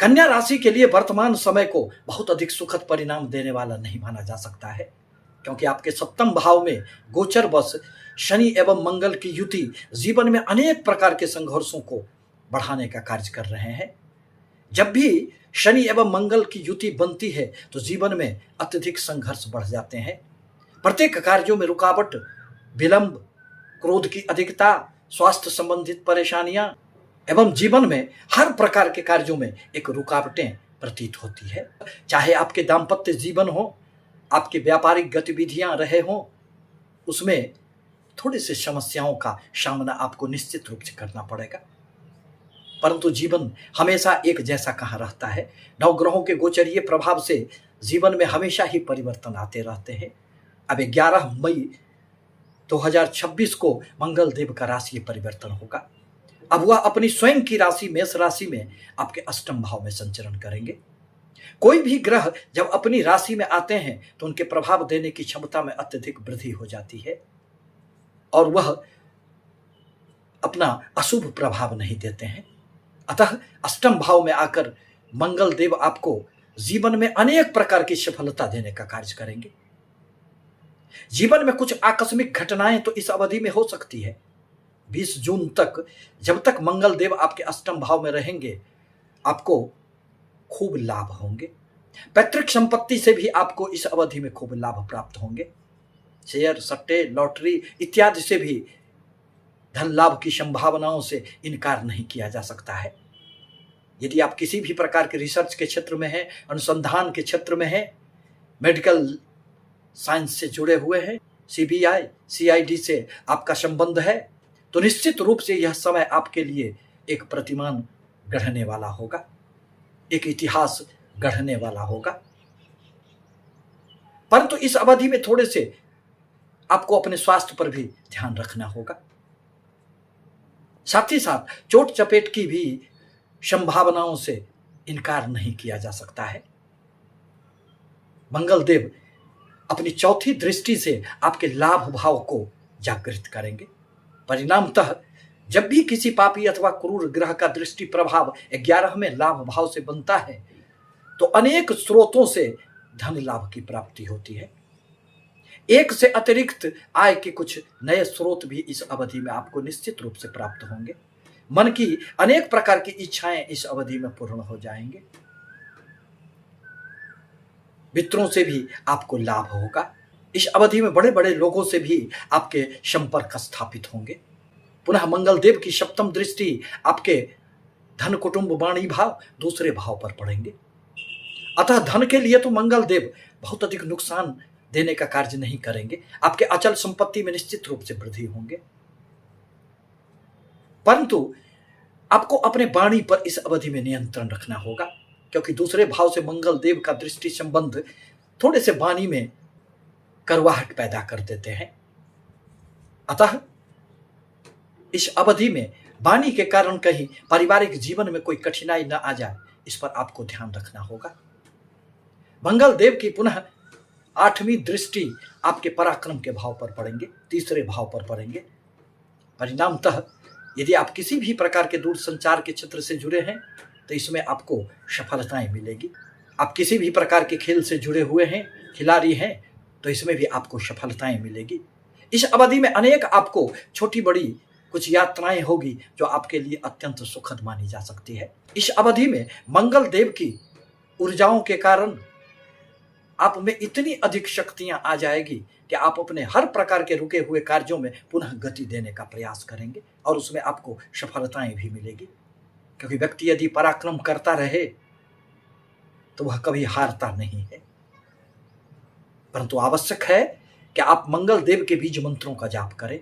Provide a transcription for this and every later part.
कन्या राशि के लिए वर्तमान समय को बहुत अधिक सुखद परिणाम देने वाला नहीं माना जा सकता है, क्योंकि आपके सप्तम भाव में गोचर वश शनि एवं मंगल की युति जीवन में अनेक प्रकार के संघर्षों को बढ़ाने का कार्य कर रहे हैं। जब भी शनि एवं मंगल की युति बनती है तो जीवन में अत्यधिक संघर्ष बढ़ जाते हैं। प्रत्येक कार्यों में रुकावट, विलंब, क्रोध की अधिकता, स्वास्थ्य संबंधित परेशानियां एवं जीवन में हर प्रकार के कार्यों में एक रुकावटें प्रतीत होती है। चाहे आपके दाम्पत्य जीवन हो, आपकी व्यापारिक गतिविधियां रहे हों, उसमें थोड़ी सी समस्याओं का सामना आपको निश्चित रूप से करना पड़ेगा। परंतु जीवन हमेशा एक जैसा कहाँ रहता है। नवग्रहों के गोचरीय प्रभाव से जीवन में हमेशा ही परिवर्तन आते रहते हैं। अब 11 मई 2026 को मंगल देव का राशि परिवर्तन होगा। अब वह अपनी स्वयं की राशि मेष राशि में आपके अष्टम भाव में संचरण करेंगे। कोई भी ग्रह जब अपनी राशि में आते हैं तो उनके प्रभाव देने की क्षमता में अत्यधिक वृद्धि हो जाती है और वह अपना अशुभ प्रभाव नहीं देते हैं। अतः अष्टम भाव में आकर मंगल देव आपको जीवन में अनेक प्रकार की सफलता देने का कार्य करेंगे। जीवन में कुछ आकस्मिक घटनाएं तो इस अवधि में हो सकती है। 20 जून तक जब तक मंगल देव आपके अष्टम भाव में रहेंगे आपको खूब लाभ होंगे। पैतृक संपत्ति से भी आपको इस अवधि में खूब लाभ प्राप्त होंगे। शेयर, सट्टे, लॉटरी इत्यादि से भी धन लाभ की संभावनाओं से इनकार नहीं किया जा सकता है। यदि आप किसी भी प्रकार के रिसर्च के क्षेत्र में हैं, अनुसंधान के क्षेत्र में हैं, मेडिकल साइंस से जुड़े हुए हैं, सीबीआई, सीआईडी से आपका संबंध है, तो निश्चित रूप से यह समय आपके लिए एक प्रतिमान गढ़ने वाला होगा, एक इतिहास गढ़ने वाला होगा। परंतु इस अवधि में थोड़े से आपको अपने स्वास्थ्य पर भी ध्यान रखना होगा। साथ ही साथ चोट चपेट की भी संभावनाओं से इनकार नहीं किया जा सकता है। मंगल देव अपनी चौथी दृष्टि से आपके लाभ भाव को जागृत करेंगे। परिणामतः जब भी किसी पापी अथवा क्रूर ग्रह का दृष्टि प्रभाव 11वें लाभ भाव से बनता है तो अनेक स्रोतों से धन लाभ की प्राप्ति होती है। एक से अतिरिक्त आय के कुछ नए स्रोत भी इस अवधि में आपको निश्चित रूप से प्राप्त होंगे। मन की अनेक प्रकार की इच्छाएं इस अवधि में पूर्ण हो जाएंगे। मित्रों से भी आपको लाभ होगा। इस अवधि में बड़े बड़े लोगों से भी आपके संपर्क स्थापित होंगे। पुनः मंगल देव की सप्तम दृष्टि आपके धन, कुटुंब, वाणी भाव दूसरे भाव पर पड़ेंगे। अतः धन के लिए तो मंगल देव बहुत अधिक नुकसान देने का कार्य नहीं करेंगे। आपके अचल संपत्ति में निश्चित रूप से वृद्धि होंगे, परंतु आपको अपने वाणी पर इस अवधि में नियंत्रण रखना होगा, क्योंकि दूसरे भाव से मंगल देव का दृष्टि संबंध थोड़े से वाणी में करवाहट पैदा कर देते हैं। अतः इस अवधि में वाणी के कारण कहीं पारिवारिक जीवन में कोई कठिनाई न आ जाए, इस पर आपको ध्यान रखना होगा। मंगल देव की पुनः 8वीं दृष्टि आपके पराक्रम के भाव पर पड़ेंगे, तीसरे भाव पर पड़ेंगे। परिणामतः यदि आप किसी भी प्रकार के दूर संचार के क्षेत्र से जुड़े हैं तो इसमें आपको सफलताएं मिलेगी। आप किसी भी प्रकार के खेल से जुड़े हुए हैं, खिलाड़ी हैं, तो इसमें भी आपको सफलताएं मिलेगी। इस अवधि में अनेक आपको छोटी बड़ी कुछ यात्राएं होगी जो आपके लिए अत्यंत सुखद मानी जा सकती है। इस अवधि में मंगल देव की ऊर्जाओं के कारण आप में इतनी अधिक शक्तियां आ जाएगी कि आप अपने हर प्रकार के रुके हुए कार्यों में पुनः गति देने का प्रयास करेंगे और उसमें आपको सफलताएं भी मिलेगी। क्योंकि व्यक्ति यदि पराक्रम करता रहे तो वह कभी हारता नहीं है, परंतु आवश्यक है कि आप मंगल देव के बीज मंत्रों का जाप करें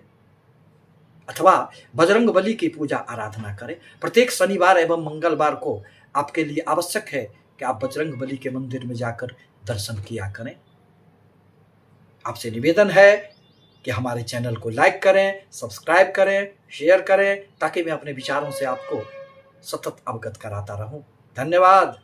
अथवा बजरंग बली की पूजा आराधना करें। प्रत्येक शनिवार एवं मंगलवार को आपके लिए आवश्यक है कि आप बजरंग बली के मंदिर में जाकर दर्शन किया करें। आपसे निवेदन है कि हमारे चैनल को लाइक करें, सब्सक्राइब करें, शेयर करें, ताकि मैं अपने विचारों से आपको सतत अवगत कराता रहूं। धन्यवाद।